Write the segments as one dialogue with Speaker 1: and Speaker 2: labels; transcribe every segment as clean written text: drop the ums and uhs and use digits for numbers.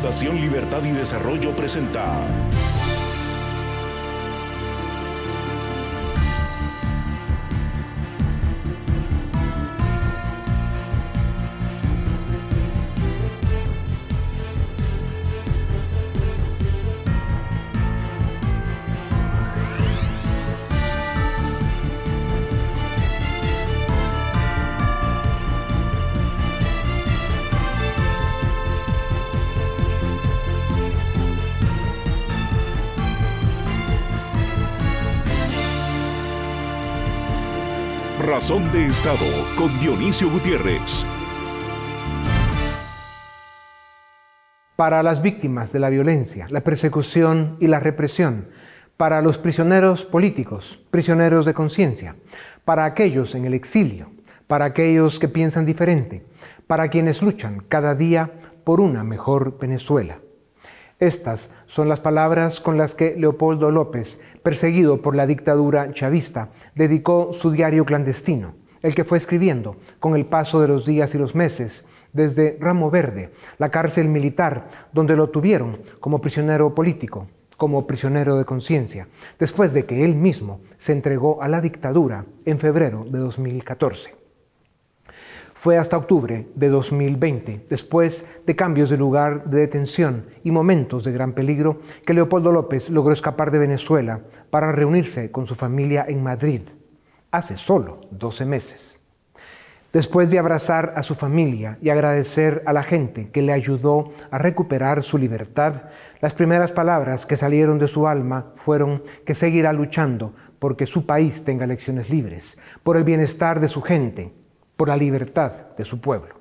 Speaker 1: Educación, Libertad y Desarrollo presenta Razón de Estado con Dionisio Gutiérrez.
Speaker 2: Para las víctimas de la violencia, la persecución y la represión, para los prisioneros políticos, prisioneros de conciencia, para aquellos en el exilio, para aquellos que piensan diferente, para quienes luchan cada día por una mejor Venezuela. Estas son las palabras con las que Leopoldo López, perseguido por la dictadura chavista, dedicó su diario clandestino, el que fue escribiendo con el paso de los días y los meses, desde Ramo Verde, la cárcel militar donde lo tuvieron como prisionero político, como prisionero de conciencia, después de que él mismo se entregó a la dictadura en febrero de 2014. Fue hasta octubre de 2020, después de cambios de lugar de detención y momentos de gran peligro, que Leopoldo López logró escapar de Venezuela para reunirse con su familia en Madrid, hace solo 12 meses. Después de abrazar a su familia y agradecer a la gente que le ayudó a recuperar su libertad, las primeras palabras que salieron de su alma fueron que seguirá luchando porque su país tenga elecciones libres, por el bienestar de su gente, por la libertad de su pueblo.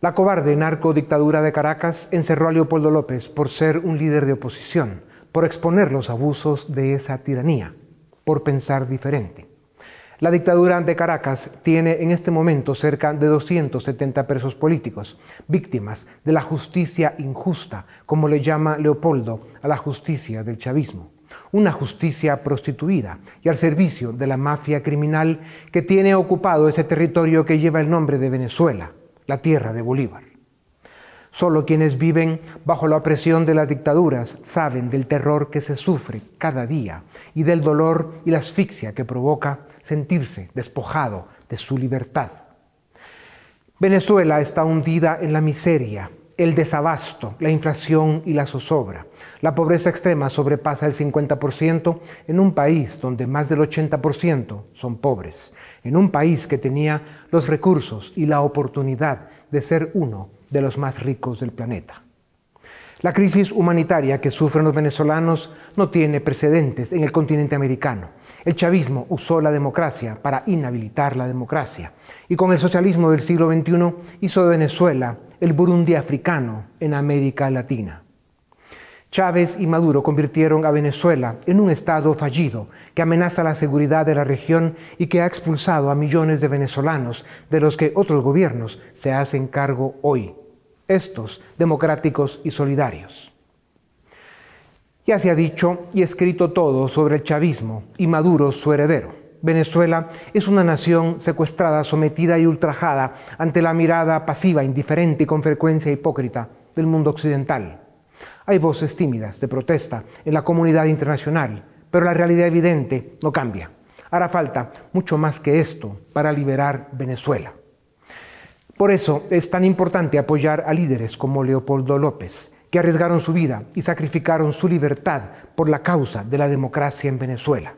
Speaker 2: La cobarde narcodictadura de Caracas encerró a Leopoldo López por ser un líder de oposición, por exponer los abusos de esa tiranía, por pensar diferente. La dictadura de Caracas tiene en este momento cerca de 270 presos políticos, víctimas de la justicia injusta, como le llama Leopoldo a la justicia del chavismo. Una justicia prostituida y al servicio de la mafia criminal que tiene ocupado ese territorio que lleva el nombre de Venezuela, la tierra de Bolívar. Solo quienes viven bajo la opresión de las dictaduras saben del terror que se sufre cada día y del dolor y la asfixia que provoca sentirse despojado de su libertad. Venezuela está hundida en la miseria, el desabasto, la inflación y la zozobra. La pobreza extrema sobrepasa el 50% en un país donde más del 80% son pobres, en un país que tenía los recursos y la oportunidad de ser uno de los más ricos del planeta. La crisis humanitaria que sufren los venezolanos no tiene precedentes en el continente americano. El chavismo usó la democracia para inhabilitar la democracia y con el socialismo del siglo XXI hizo de Venezuela el Burundi africano en América Latina. Chávez y Maduro convirtieron a Venezuela en un estado fallido que amenaza la seguridad de la región y que ha expulsado a millones de venezolanos de los que otros gobiernos se hacen cargo hoy, estos democráticos y solidarios. Ya se ha dicho y escrito todo sobre el chavismo y Maduro su heredero. Venezuela es una nación secuestrada, sometida y ultrajada ante la mirada pasiva, indiferente y con frecuencia hipócrita del mundo occidental. Hay voces tímidas de protesta en la comunidad internacional, pero la realidad evidente no cambia. Hará falta mucho más que esto para liberar Venezuela. Por eso es tan importante apoyar a líderes como Leopoldo López, que arriesgaron su vida y sacrificaron su libertad por la causa de la democracia en Venezuela.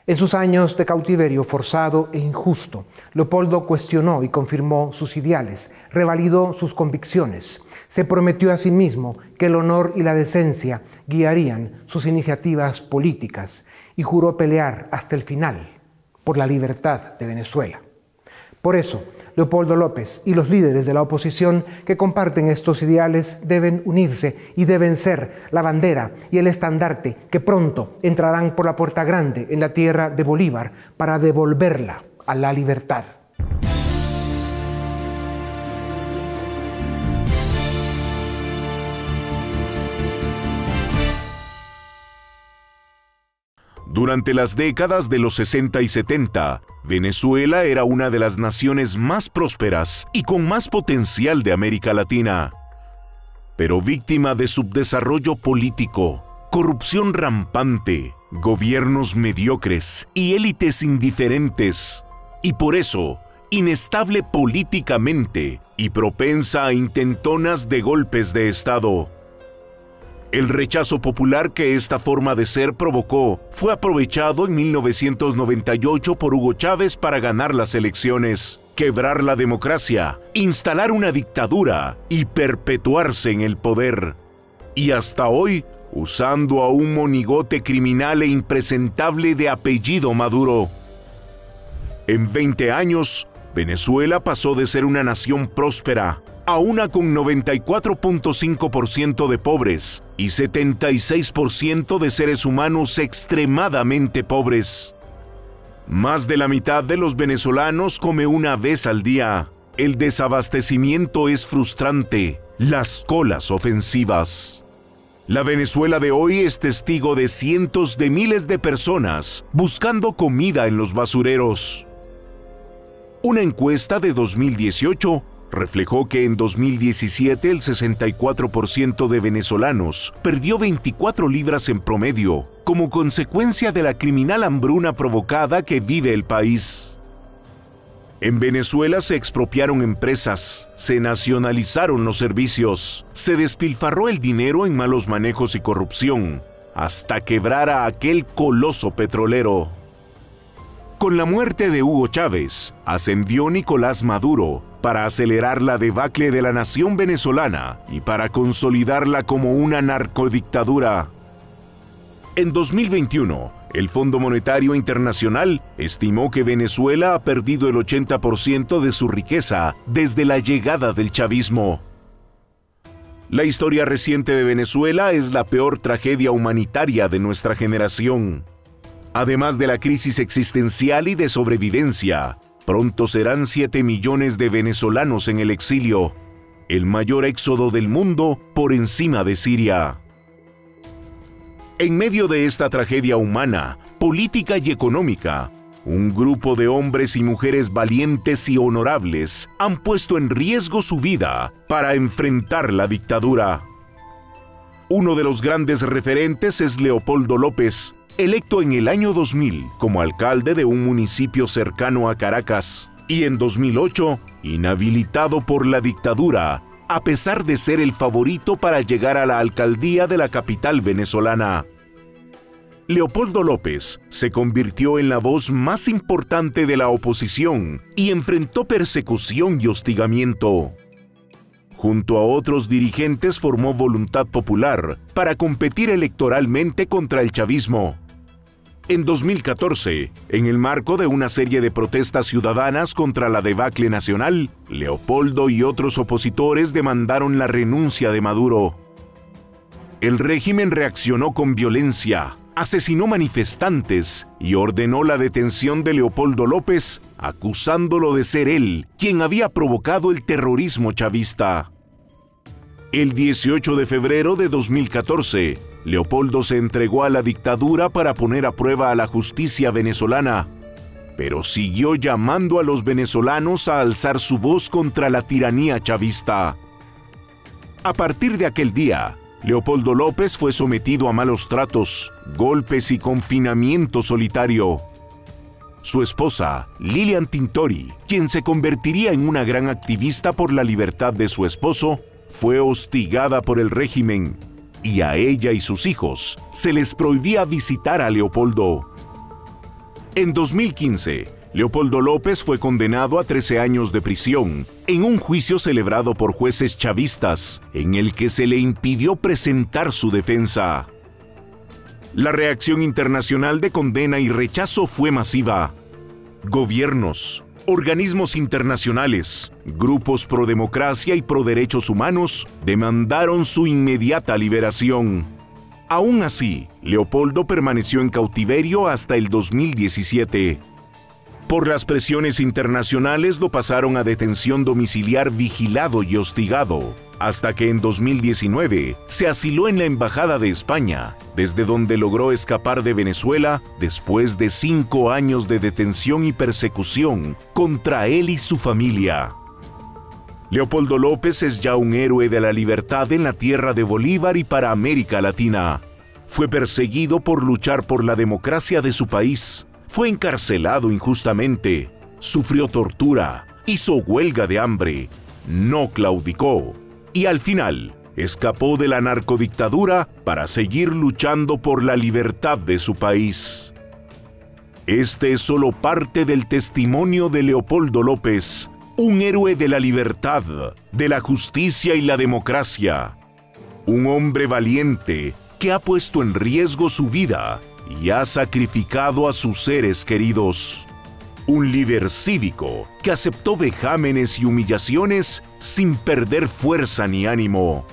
Speaker 2: En sus años de cautiverio forzado e injusto, Leopoldo cuestionó y confirmó sus ideales, revalidó sus convicciones, se prometió a sí mismo que el honor y la decencia guiarían sus iniciativas políticas y juró pelear hasta el final por la libertad de Venezuela. Por eso, Leopoldo López y los líderes de la oposición que comparten estos ideales deben unirse y deben ser la bandera y el estandarte que pronto entrarán por la puerta grande en la tierra de Bolívar para devolverla a la libertad.
Speaker 1: Durante las décadas de los 60 y 70, Venezuela era una de las naciones más prósperas y con más potencial de América Latina. pero víctima de subdesarrollo político, corrupción rampante, gobiernos mediocres y élites indiferentes, y por eso, inestable políticamente y propensa a intentonas de golpes de Estado. El rechazo popular que esta forma de ser provocó fue aprovechado en 1998 por Hugo Chávez para ganar las elecciones, quebrar la democracia, instalar una dictadura y perpetuarse en el poder. Y hasta hoy, usando a un monigote criminal e impresentable de apellido Maduro. En 20 años, Venezuela pasó de ser una nación próspera a una con 94.5% de pobres y 76% de seres humanos extremadamente pobres. Más de la mitad de los venezolanos come una vez al día. El desabastecimiento es frustrante, las colas ofensivas. La Venezuela de hoy es testigo de cientos de miles de personas buscando comida en los basureros. Una encuesta de 2018 reflejó que en 2017 el 64% de venezolanos perdió 24 libras en promedio como consecuencia de la criminal hambruna provocada que vive el país. En Venezuela se expropiaron empresas, se nacionalizaron los servicios, se despilfarró el dinero en malos manejos y corrupción, hasta quebrar a aquel coloso petrolero. Con la muerte de Hugo Chávez, ascendió Nicolás Maduro para acelerar la debacle de la nación venezolana y para consolidarla como una narcodictadura. En 2021, el Fondo Monetario Internacional estimó que Venezuela ha perdido el 80% de su riqueza desde la llegada del chavismo. La historia reciente de Venezuela es la peor tragedia humanitaria de nuestra generación. Además de la crisis existencial y de sobrevivencia, pronto serán 7 millones de venezolanos en el exilio, el mayor éxodo del mundo por encima de Siria. En medio de esta tragedia humana, política y económica, un grupo de hombres y mujeres valientes y honorables han puesto en riesgo su vida para enfrentar la dictadura. Uno de los grandes referentes es Leopoldo López, electo en el año 2000 como alcalde de un municipio cercano a Caracas, y en 2008 inhabilitado por la dictadura, a pesar de ser el favorito para llegar a la alcaldía de la capital venezolana. Leopoldo López se convirtió en la voz más importante de la oposición y enfrentó persecución y hostigamiento. Junto a otros dirigentes formó Voluntad Popular para competir electoralmente contra el chavismo. En 2014, en el marco de una serie de protestas ciudadanas contra la debacle nacional, Leopoldo y otros opositores demandaron la renuncia de Maduro. El régimen reaccionó con violencia, asesinó manifestantes y ordenó la detención de Leopoldo López, acusándolo de ser él quien había provocado el terrorismo chavista. El 18 de febrero de 2014, Leopoldo se entregó a la dictadura para poner a prueba a la justicia venezolana, pero siguió llamando a los venezolanos a alzar su voz contra la tiranía chavista. A partir de aquel día, Leopoldo López fue sometido a malos tratos, golpes y confinamiento solitario. Su esposa, Lilian Tintori, quien se convertiría en una gran activista por la libertad de su esposo, fue hostigada por el régimen, y a ella y sus hijos se les prohibía visitar a Leopoldo. En 2015, Leopoldo López fue condenado a 13 años de prisión en un juicio celebrado por jueces chavistas, en el que se le impidió presentar su defensa. La reacción internacional de condena y rechazo fue masiva. Gobiernos, organismos internacionales, grupos pro democracia y pro derechos humanos demandaron su inmediata liberación. Aún así, Leopoldo permaneció en cautiverio hasta el 2017. Por las presiones internacionales lo pasaron a detención domiciliar vigilado y hostigado, hasta que en 2019 se asiló en la Embajada de España, desde donde logró escapar de Venezuela después de 5 años de detención y persecución contra él y su familia. Leopoldo López es ya un héroe de la libertad en la tierra de Bolívar y para América Latina. Fue perseguido por luchar por la democracia de su país. Fue encarcelado injustamente. Sufrió tortura. Hizo huelga de hambre. No claudicó. Y al final, escapó de la narcodictadura para seguir luchando por la libertad de su país. Este es solo parte del testimonio de Leopoldo López, un héroe de la libertad, de la justicia y la democracia. Un hombre valiente que ha puesto en riesgo su vida y ha sacrificado a sus seres queridos. Un líder cívico que aceptó vejámenes y humillaciones sin perder fuerza ni ánimo.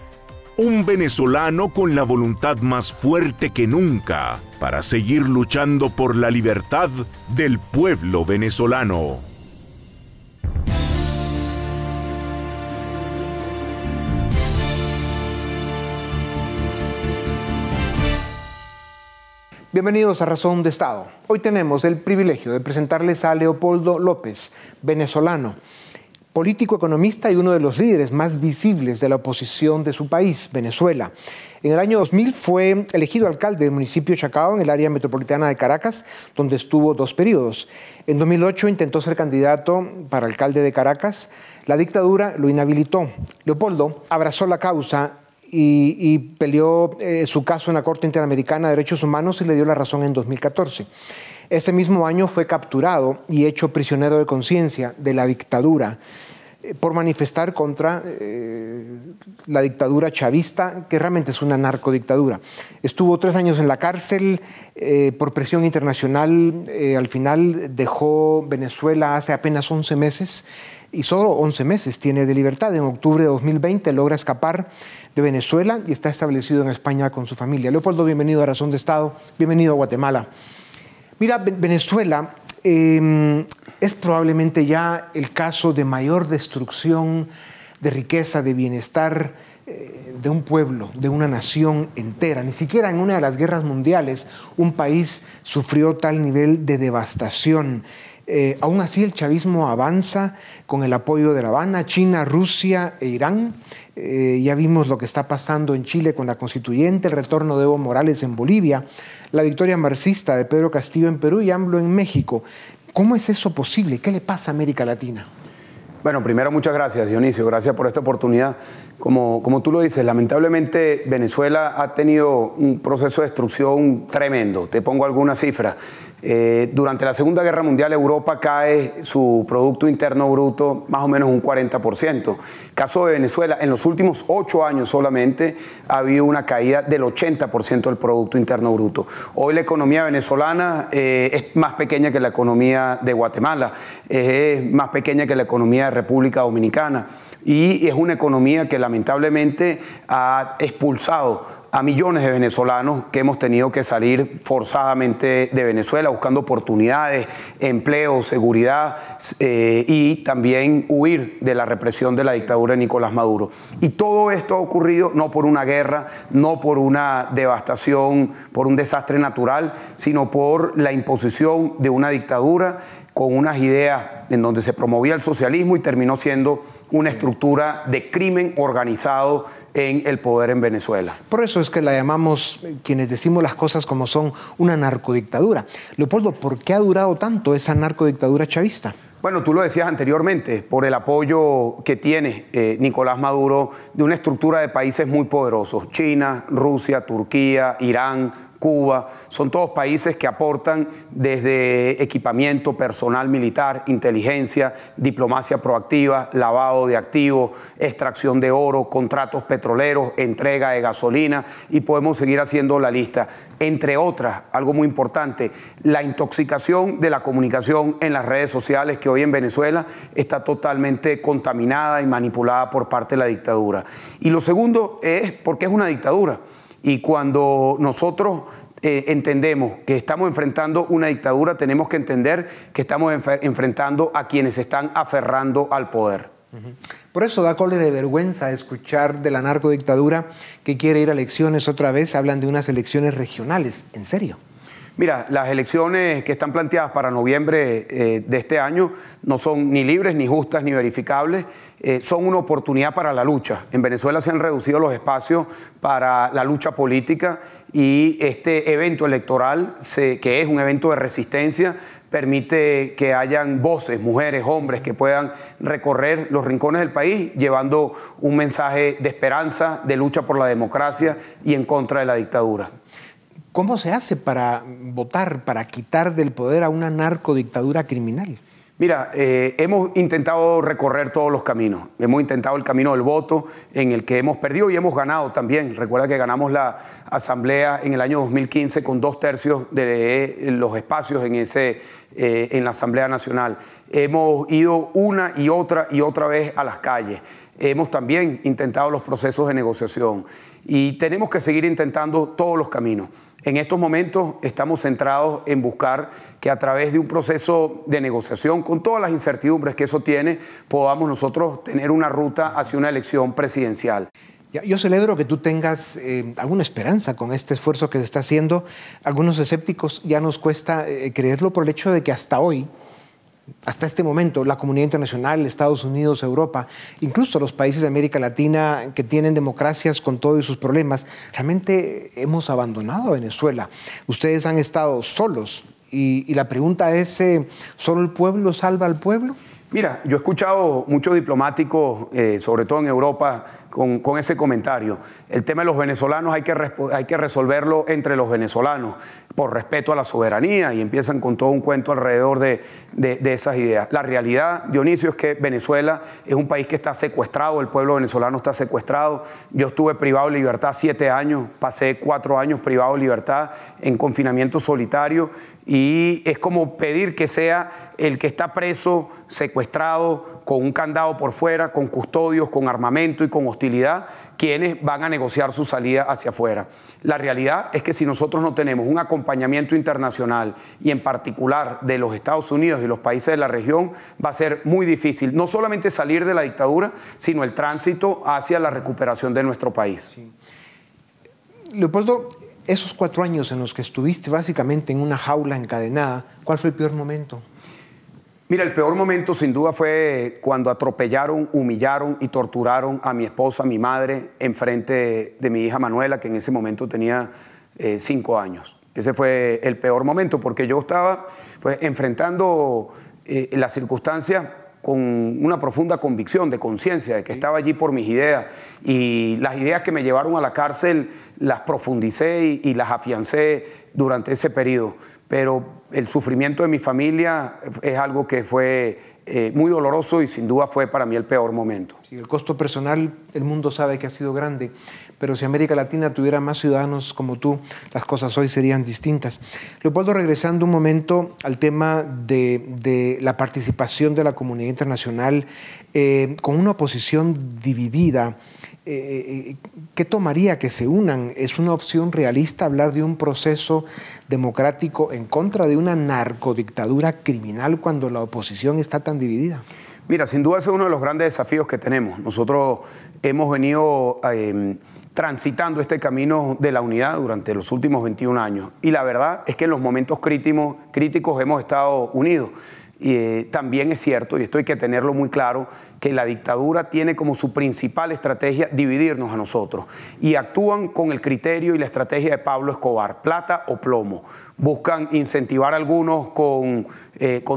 Speaker 1: Un venezolano con la voluntad más fuerte que nunca para seguir luchando por la libertad del pueblo venezolano.
Speaker 2: Bienvenidos a Razón de Estado. Hoy tenemos el privilegio de presentarles a Leopoldo López, venezolano, político, economista y uno de los líderes más visibles de la oposición de su país, Venezuela. En el año 2000 fue elegido alcalde del municipio de Chacao, en el área metropolitana de Caracas, donde estuvo 2 periodos. En 2008 intentó ser candidato para alcalde de Caracas. La dictadura lo inhabilitó. Leopoldo abrazó la causa y peleó su caso en la Corte Interamericana de Derechos Humanos y le dio la razón en 2014. Ese mismo año fue capturado y hecho prisionero de conciencia de la dictadura por manifestar contra la dictadura chavista, que realmente es una narcodictadura. Estuvo 3 años en la cárcel por presión internacional. Al final dejó Venezuela hace apenas 11 meses y solo 11 meses tiene de libertad. En octubre de 2020 logra escapar de Venezuela y está establecido en España con su familia. Leopoldo, bienvenido a Razón de Estado, bienvenido a Guatemala. Mira, Venezuela es probablemente ya el caso de mayor destrucción de riqueza, de bienestar de un pueblo, de una nación entera. Ni siquiera en una de las guerras mundiales un país sufrió tal nivel de devastación. Aún así, el chavismo avanza con el apoyo de La Habana, China, Rusia e Irán. Ya vimos lo que está pasando en Chile con la constituyente, el retorno de Evo Morales en Bolivia, la victoria marxista de Pedro Castillo en Perú y AMLO en México. ¿Cómo es eso posible? ¿Qué le pasa a América Latina?
Speaker 3: Bueno, primero muchas gracias, Dionisio, gracias por esta oportunidad. Como tú lo dices, lamentablemente Venezuela ha tenido un proceso de destrucción tremendo. Te pongo algunas cifras. Durante la Segunda Guerra Mundial, Europa cae su Producto Interno Bruto más o menos un 40%. Caso de Venezuela, en los últimos 8 años solamente ha habido una caída del 80% del Producto Interno Bruto. Hoy la economía venezolana es más pequeña que la economía de Guatemala, es más pequeña que la economía de República Dominicana y es una economía que lamentablemente ha expulsado a millones de venezolanos que hemos tenido que salir forzadamente de Venezuela buscando oportunidades, empleo, seguridad y también huir de la represión de la dictadura de Nicolás Maduro. Y todo esto ha ocurrido no por una guerra, no por una devastación, por un desastre natural, sino por la imposición de una dictadura con unas ideas en donde se promovía el socialismo y terminó siendo una estructura de crimen organizado en el poder en Venezuela.
Speaker 2: Por eso es que la llamamos, quienes decimos las cosas como son, una narcodictadura. Leopoldo, ¿por qué ha durado tanto esa narcodictadura chavista?
Speaker 3: Bueno, tú lo decías anteriormente, por el apoyo que tiene Nicolás Maduro de una estructura de países muy poderosos, China, Rusia, Turquía, Irán, Cuba, son todos países que aportan desde equipamiento, personal militar, inteligencia, diplomacia proactiva, lavado de activos, extracción de oro, contratos petroleros, entrega de gasolina y podemos seguir haciendo la lista. Entre otras, algo muy importante, la intoxicación de la comunicación en las redes sociales que hoy en Venezuela está totalmente contaminada y manipulada por parte de la dictadura. Y lo segundo es porque es una dictadura. Y cuando nosotros entendemos que estamos enfrentando una dictadura, tenemos que entender que estamos enfrentando a quienes se están aferrando al poder.
Speaker 2: Por eso da cólera de vergüenza escuchar de la narcodictadura que quiere ir a elecciones otra vez. Hablan de unas elecciones regionales. ¿En serio?
Speaker 3: Mira, las elecciones que están planteadas para noviembre de este año no son ni libres, ni justas, ni verificables. Son una oportunidad para la lucha. En Venezuela se han reducido los espacios para la lucha política y este evento electoral, que es un evento de resistencia, permite que hayan voces, mujeres, hombres, que puedan recorrer los rincones del país llevando un mensaje de esperanza, de lucha por la democracia y en contra de la dictadura.
Speaker 2: ¿Cómo se hace para votar, para quitar del poder a una narcodictadura criminal?
Speaker 3: Mira, hemos intentado recorrer todos los caminos. Hemos intentado el camino del voto, en el que hemos perdido y hemos ganado también. Recuerda que ganamos la asamblea en el año 2015 con 2/3 de los espacios en la Asamblea Nacional. Hemos ido una y otra vez a las calles. Hemos también intentado los procesos de negociación y tenemos que seguir intentando todos los caminos. En estos momentos estamos centrados en buscar que a través de un proceso de negociación, con todas las incertidumbres que eso tiene, podamos nosotros tener una ruta hacia una elección presidencial.
Speaker 2: Yo celebro que tú tengas alguna esperanza con este esfuerzo que se está haciendo. Algunos escépticos ya nos cuesta creerlo por el hecho de que hasta hoy, hasta este momento, la comunidad internacional, Estados Unidos, Europa, incluso los países de América Latina que tienen democracias con todos sus problemas, realmente hemos abandonado a Venezuela. Ustedes han estado solos y la pregunta es, ¿solo el pueblo salva al pueblo?
Speaker 3: Mira, yo he escuchado muchos diplomáticos, sobre todo en Europa, con ese comentario. El tema de los venezolanos hay que resolverlo entre los venezolanos, por respeto a la soberanía, y empiezan con todo un cuento alrededor de esas ideas. La realidad, Dionisio, es que Venezuela es un país que está secuestrado, el pueblo venezolano está secuestrado. Yo estuve privado de libertad 7 años, pasé 4 años privado de libertad en confinamiento solitario, y es como pedir que sea el que está preso, secuestrado, con un candado por fuera, con custodios, con armamento y con hostilidad, quienes van a negociar su salida hacia afuera. La realidad es que si nosotros no tenemos un acompañamiento internacional, y en particular de los Estados Unidos y los países de la región, va a ser muy difícil no solamente salir de la dictadura, sino el tránsito hacia la recuperación de nuestro país.
Speaker 2: Sí. Leopoldo, esos 4 años en los que estuviste básicamente en una jaula encadenada, ¿cuál fue el peor momento?
Speaker 3: Mira, el peor momento sin duda fue cuando atropellaron, humillaron y torturaron a mi esposa, a mi madre, enfrente de mi hija Manuela, que en ese momento tenía 5 años. Ese fue el peor momento, porque yo estaba enfrentando las circunstancias con una profunda convicción de conciencia de que estaba allí por mis ideas, y las ideas que me llevaron a la cárcel las profundicé y las afiancé durante ese periodo. Pero el sufrimiento de mi familia es algo que fue muy doloroso y sin duda fue para mí el peor momento.
Speaker 2: Sí, el costo personal, el mundo sabe que ha sido grande, pero si América Latina tuviera más ciudadanos como tú, las cosas hoy serían distintas. Leopoldo, regresando un momento al tema de la participación de la comunidad internacional, con una oposición dividida, ¿qué tomaría que se unan? ¿Es una opción realista hablar de un proceso democrático en contra de una narcodictadura criminal cuando la oposición está tan dividida?
Speaker 3: Mira, sin duda ese es uno de los grandes desafíos que tenemos. Nosotros hemos venido transitando este camino de la unidad durante los últimos 21 años, y la verdad es que en los momentos críticos hemos estado unidos. Y también es cierto, y esto hay que tenerlo muy claro, que la dictadura tiene como su principal estrategia dividirnos a nosotros, y actúan con el criterio y la estrategia de Pablo Escobar, plata o plomo. Buscan incentivar a algunos con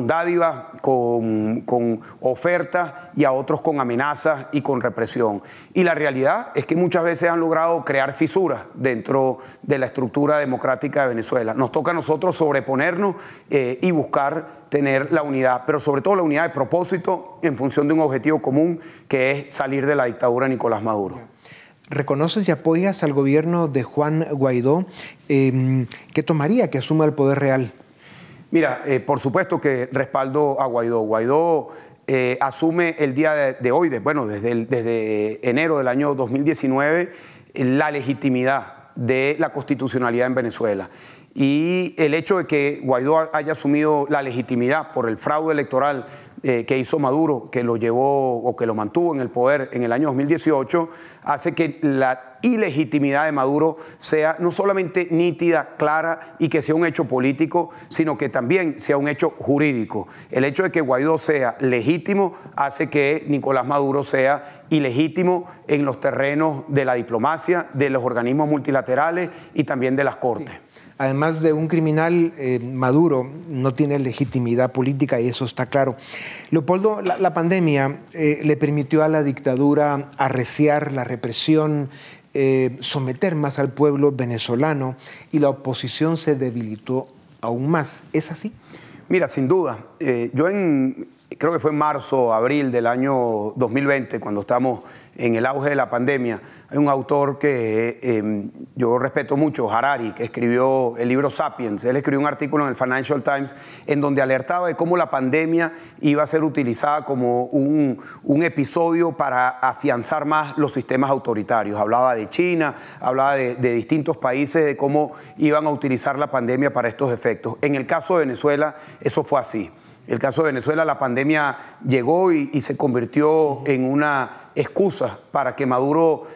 Speaker 3: dádivas, con ofertas, y a otros con amenazas y con represión. Y la realidad es que muchas veces han logrado crear fisuras dentro de la estructura democrática de Venezuela. Nos toca a nosotros sobreponernos y buscar tener la unidad, pero sobre todo la unidad de propósito en función de un objetivo común, que es salir de la dictadura de Nicolás Maduro.
Speaker 2: ¿Reconoces y apoyas al gobierno de Juan Guaidó? ¿Qué tomaría que asuma el poder real?
Speaker 3: Mira, por supuesto que respaldo a Guaidó. Guaidó asume el día de hoy, desde enero del año 2019, la legitimidad de la constitucionalidad en Venezuela. Y el hecho de que Guaidó haya asumido la legitimidad por el fraude electoral que hizo Maduro, que lo llevó o que lo mantuvo en el poder en el año 2018, hace que la ilegitimidad de Maduro sea no solamente nítida, clara y que sea un hecho político, sino que también sea un hecho jurídico. El hecho de que Guaidó sea legítimo hace que Nicolás Maduro sea ilegítimo en los terrenos de la diplomacia, de los organismos multilaterales y también de las cortes.
Speaker 2: Sí. Además de un criminal, Maduro no tiene legitimidad política y eso está claro. Leopoldo, la pandemia le permitió a la dictadura arreciar la represión, someter más al pueblo venezolano y la oposición se debilitó aún más. ¿Es así?
Speaker 3: Mira, sin duda. Yo creo que fue en marzo, abril del año 2020, cuando estamos en el auge de la pandemia, hay un autor que yo respeto mucho, Harari, que escribió el libro Sapiens. Él escribió un artículo en el Financial Times en donde alertaba de cómo la pandemia iba a ser utilizada como un episodio para afianzar más los sistemas autoritarios. Hablaba de China, hablaba de distintos países, de cómo iban a utilizar la pandemia para estos efectos. En el caso de Venezuela, eso fue así. El caso de Venezuela, la pandemia llegó y se convirtió en una excusa para que Maduro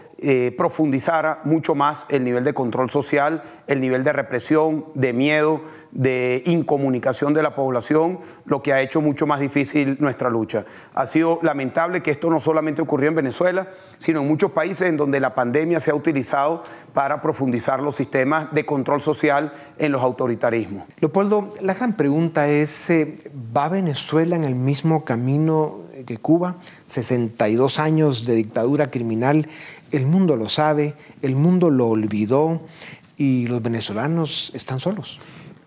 Speaker 3: profundizara mucho más el nivel de control social, el nivel de represión, de miedo, de incomunicación de la población, lo que ha hecho mucho más difícil nuestra lucha. Ha sido lamentable que esto no solamente ocurrió en Venezuela, sino en muchos países en donde la pandemia se ha utilizado para profundizar los sistemas de control social en los autoritarismos.
Speaker 2: Leopoldo, la gran pregunta es, ¿va Venezuela en el mismo camino que Cuba? 62 años de dictadura criminal, el mundo lo sabe, el mundo lo olvidó y los venezolanos están solos.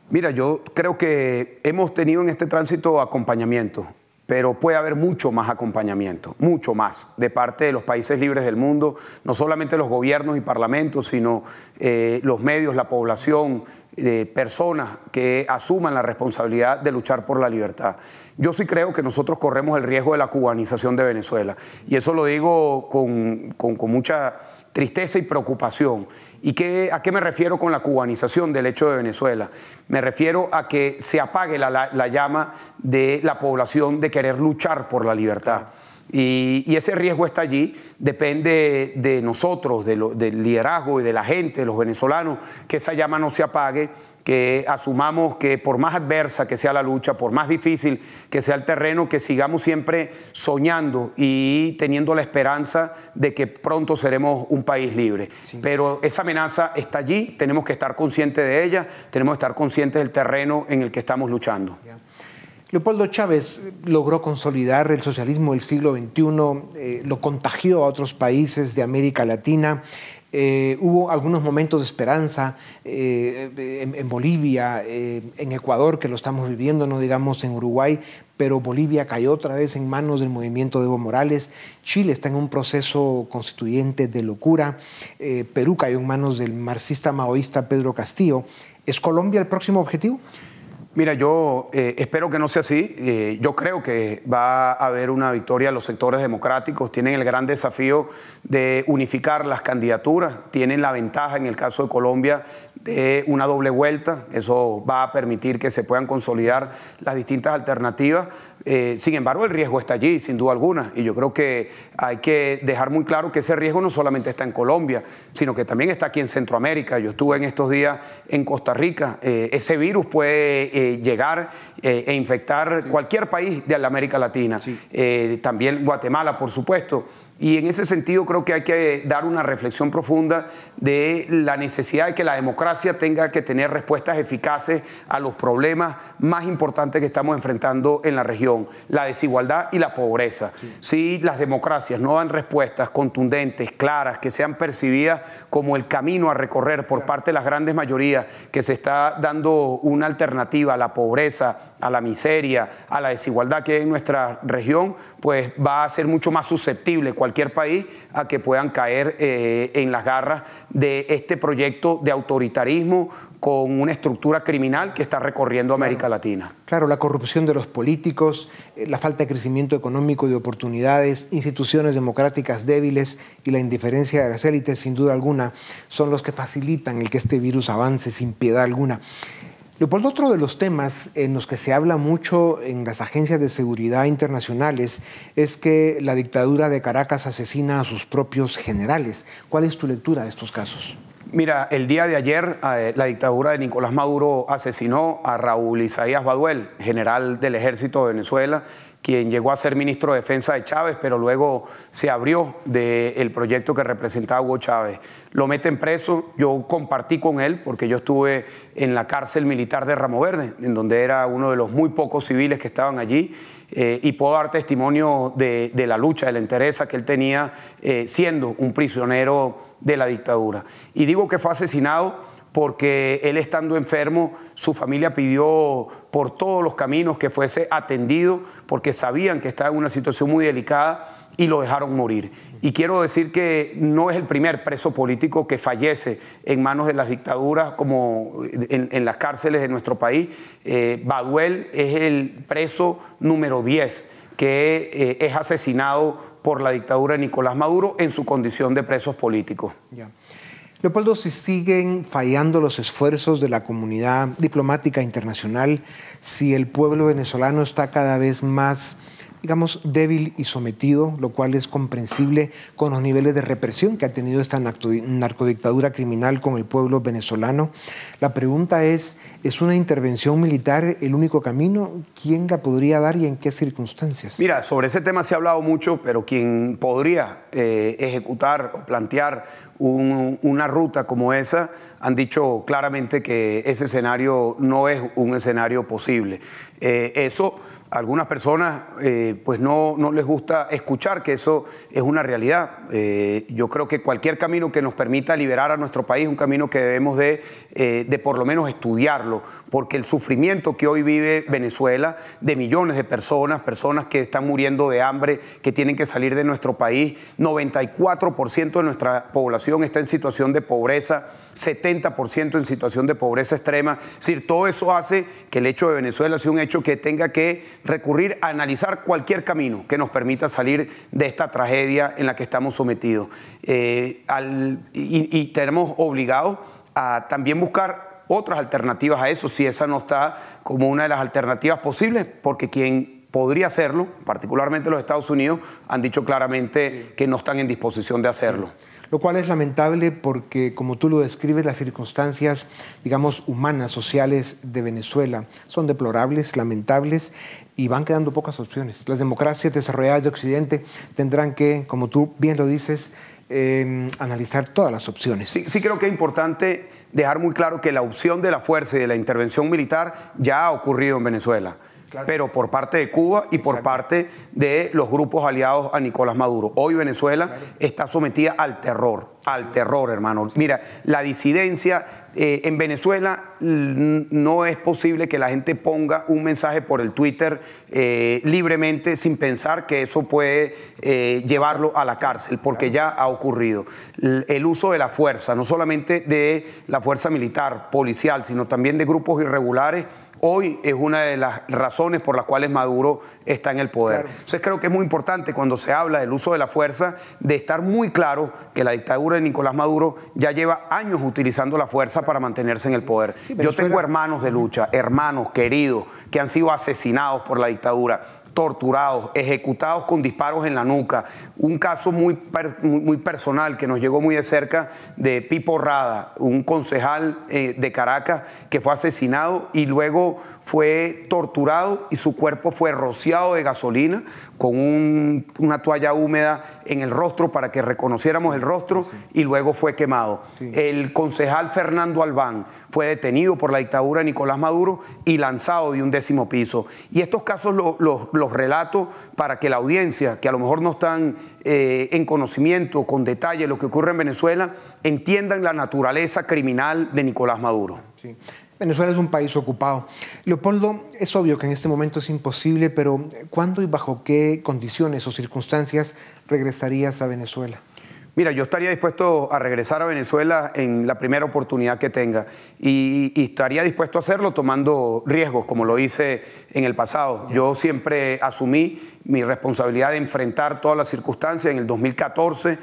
Speaker 3: Mira, yo creo que hemos tenido en este tránsito acompañamiento, pero puede haber mucho más acompañamiento, mucho más, de parte de los países libres del mundo, no solamente los gobiernos y parlamentos, sino los medios, la población, personas que asuman la responsabilidad de luchar por la libertad. Yo sí creo que nosotros corremos el riesgo de la cubanización de Venezuela, y eso lo digo con mucha tristeza y preocupación. ¿Y a qué me refiero con la cubanización del hecho de Venezuela? Me refiero a que se apague la llama de la población de querer luchar por la libertad. Y ese riesgo está allí, depende de nosotros, del liderazgo y de la gente, de los venezolanos, que esa llama no se apague, que asumamos que por más adversa que sea la lucha, por más difícil que sea el terreno, que sigamos siempre soñando y teniendo la esperanza de que pronto seremos un país libre. Sí. Pero esa amenaza está allí, tenemos que estar conscientes de ella, tenemos que estar conscientes del terreno en el que estamos luchando.
Speaker 2: Yeah. Leopoldo Chávez logró consolidar el socialismo del siglo XXI, lo contagió a otros países de América Latina. Hubo algunos momentos de esperanza en Bolivia, en Ecuador, que lo estamos viviendo, no digamos en Uruguay, pero Bolivia cayó otra vez en manos del movimiento de Evo Morales. Chile está en un proceso constituyente de locura. Perú cayó en manos del marxista maoísta Pedro Castillo. ¿Es Colombia el próximo objetivo?
Speaker 3: Mira, yo espero que no sea así. Yo creo que va a haber una victoria de los sectores democráticos. Tienen el gran desafío de unificar las candidaturas. Tienen la ventaja, en el caso de Colombia, de una doble vuelta. Eso va a permitir que se puedan consolidar las distintas alternativas. Sin embargo, el riesgo está allí, sin duda alguna. Y yo creo que hay que dejar muy claro que ese riesgo no solamente está en Colombia, sino que también está aquí en Centroamérica. Yo estuve en estos días en Costa Rica. Ese virus puede llegar e infectar cualquier país de la América Latina. Sí. También Guatemala, por supuesto. Y en ese sentido creo que hay que dar una reflexión profunda de la necesidad de que la democracia tenga que tener respuestas eficaces a los problemas más importantes que estamos enfrentando en la región, la desigualdad y la pobreza. Sí. Si las democracias no dan respuestas contundentes, claras, que sean percibidas como el camino a recorrer por parte de las grandes mayorías, que se está dando una alternativa a la pobreza, a la miseria, a la desigualdad que hay en nuestra región, pues va a ser mucho más susceptible cualquier país a que puedan caer en las garras de este proyecto de autoritarismo con una estructura criminal que está recorriendo América Latina.
Speaker 2: Claro, la corrupción de los políticos, la falta de crecimiento económico y de oportunidades, instituciones democráticas débiles y la indiferencia de las élites, sin duda alguna, son los que facilitan el que este virus avance sin piedad alguna. Leopoldo, otro de los temas en los que se habla mucho en las agencias de seguridad internacionales es que la dictadura de Caracas asesina a sus propios generales. ¿Cuál es tu lectura de estos casos?
Speaker 3: Mira, el día de ayer la dictadura de Nicolás Maduro asesinó a Raúl Isaías Baduel, general del ejército de Venezuela, quien llegó a ser ministro de Defensa de Chávez, pero luego se abrió del proyecto que representaba a Hugo Chávez. Lo meten preso, yo compartí con él, porque yo estuve en la cárcel militar de Ramo Verde, en donde era uno de los muy pocos civiles que estaban allí, y puedo dar testimonio de la lucha, de la entereza que él tenía siendo un prisionero de la dictadura. Y digo que fue asesinado porque él, estando enfermo, su familia pidió por todos los caminos que fuese atendido, porque sabían que estaba en una situación muy delicada, y lo dejaron morir. Y quiero decir que no es el primer preso político que fallece en manos de las dictaduras, como en las cárceles de nuestro país. Baduel es el preso número 10 que es asesinado por la dictadura de Nicolás Maduro en su condición de presos políticos.
Speaker 2: Ya. Leopoldo, si siguen fallando los esfuerzos de la comunidad diplomática internacional, si el pueblo venezolano está cada vez más, digamos, débil y sometido, lo cual es comprensible con los niveles de represión que ha tenido esta narcodictadura criminal con el pueblo venezolano, la pregunta ¿es una intervención militar el único camino? ¿Quién la podría dar y en qué circunstancias?
Speaker 3: Mira, sobre ese tema se ha hablado mucho, pero quien podría ejecutar o plantear una ruta como esa, han dicho claramente que ese escenario no es un escenario posible. Eso, a algunas personas pues no les gusta escuchar que eso es una realidad. Yo creo que cualquier camino que nos permita liberar a nuestro país es un camino que debemos de por lo menos estudiarlo, porque el sufrimiento que hoy vive Venezuela, de millones de personas que están muriendo de hambre, que tienen que salir de nuestro país, 94% de nuestra población está en situación de pobreza, 70% en situación de pobreza extrema. Es decir, todo eso hace que el hecho de Venezuela sea un hecho que tenga que recurrir a analizar cualquier camino que nos permita salir de esta tragedia en la que estamos sometidos. Y tenemos obligados a también buscar otras alternativas a eso, si esa no está como una de las alternativas posibles, porque quien podría hacerlo, particularmente los Estados Unidos, han dicho claramente que no están en disposición de hacerlo.
Speaker 2: Lo cual es lamentable porque, como tú lo describes, las circunstancias, digamos, humanas, sociales de Venezuela son deplorables, lamentables y van quedando pocas opciones. Las democracias desarrolladas de Occidente tendrán que, como tú bien lo dices, analizar todas las opciones.
Speaker 3: Sí creo que es importante dejar muy claro que la opción de la fuerza y de la intervención militar ya ha ocurrido en Venezuela. Claro. Pero por parte de Cuba y por parte de los grupos aliados a Nicolás Maduro. Hoy Venezuela está sometida al terror, hermano. Mira, la disidencia en Venezuela no es posible que la gente ponga un mensaje por el Twitter libremente sin pensar que eso puede llevarlo a la cárcel, porque ya ha ocurrido. El uso de la fuerza, no solamente de la fuerza militar, policial, sino también de grupos irregulares, hoy es una de las razones por las cuales Maduro está en el poder. Claro. Entonces creo que es muy importante cuando se habla del uso de la fuerza de estar muy claro que la dictadura de Nicolás Maduro ya lleva años utilizando la fuerza para mantenerse en el poder. Sí, yo tengo hermanos de lucha, hermanos queridos que han sido asesinados por la dictadura, torturados, ejecutados con disparos en la nuca. Un caso muy personal que nos llegó muy de cerca de Pipo Rada, un concejal de Caracas que fue asesinado y luego fue torturado y su cuerpo fue rociado de gasolina con una toalla húmeda en el rostro para que reconociéramos el rostro y luego fue quemado. Sí. El concejal Fernando Albán fue detenido por la dictadura de Nicolás Maduro y lanzado de un 10º piso. Y estos casos los relato para que la audiencia, que a lo mejor no están en conocimiento con detalle de lo que ocurre en Venezuela, entiendan la naturaleza criminal de Nicolás Maduro.
Speaker 2: Sí. Venezuela es un país ocupado. Leopoldo, es obvio que en este momento es imposible, pero ¿cuándo y bajo qué condiciones o circunstancias regresarías a Venezuela?
Speaker 3: Mira, yo estaría dispuesto a regresar a Venezuela en la primera oportunidad que tenga y estaría dispuesto a hacerlo tomando riesgos, como lo hice en el pasado. Yo siempre asumí mi responsabilidad de enfrentar todas las circunstancias. En el 2014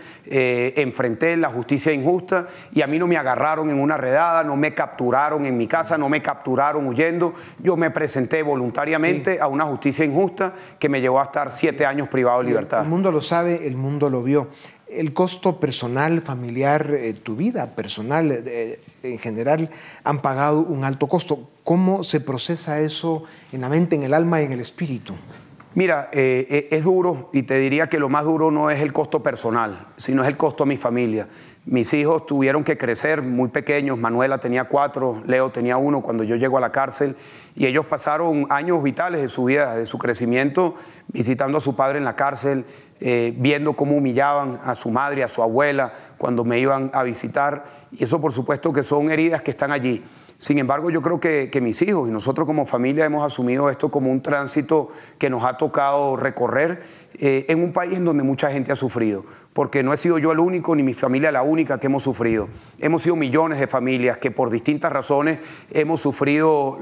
Speaker 3: enfrenté la justicia injusta y a mí no me agarraron en una redada, no me capturaron en mi casa, no me capturaron huyendo. Yo me presenté voluntariamente a una justicia injusta que me llevó a estar 7 años privado de libertad.
Speaker 2: El mundo lo sabe, el mundo lo vio. El costo personal, familiar, tu vida personal en general han pagado un alto costo. ¿Cómo se procesa eso en la mente, en el alma y en el espíritu?
Speaker 3: Mira, es duro y te diría que lo más duro no es el costo personal, sino es el costo a mi familia. Mis hijos tuvieron que crecer muy pequeños. Manuela tenía 4, Leo tenía 1 cuando yo llego a la cárcel y ellos pasaron años vitales de su vida, de su crecimiento, visitando a su padre en la cárcel, viendo cómo humillaban a su madre, a su abuela cuando me iban a visitar, y eso por supuesto que son heridas que están allí. Sin embargo, yo creo que mis hijos y nosotros como familia hemos asumido esto como un tránsito que nos ha tocado recorrer en un país en donde mucha gente ha sufrido, porque no he sido yo el único ni mi familia la única que hemos sufrido. Hemos sido millones de familias que por distintas razones hemos sufrido